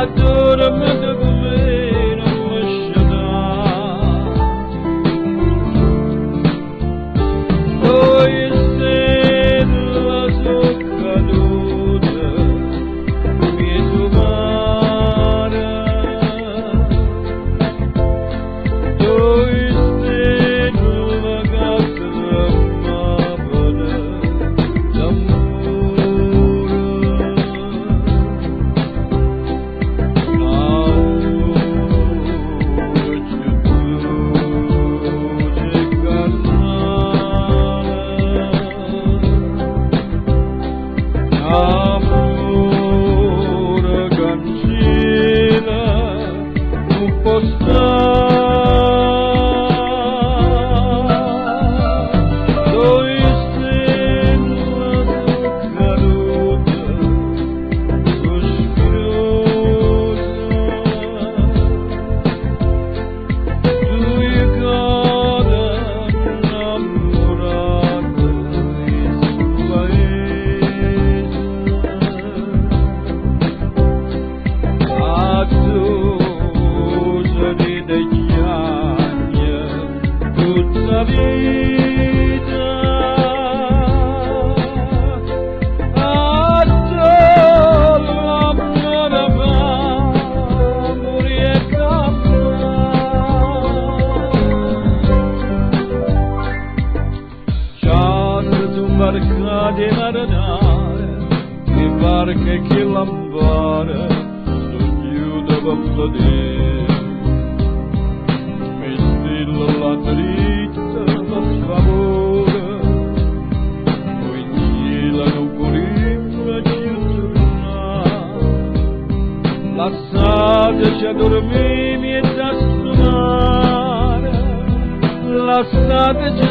dorme come non lascerà. Poi stella sono caduta, mi trovare. Poi stella cazzo d'amore, amore cancella non può stare. Dove stella caduta, sospiriosa, due cade innamorate di suo paese. A causa di degli anni tutta vita, a te l'amore va morire e Charles un barca di marinare, mi pare che l'ambare non chiude per plodire. Mi stilla la dritta per favore, poi gnila non corriva più tornare. Lasciateci a dormire e a suonare, lasciateci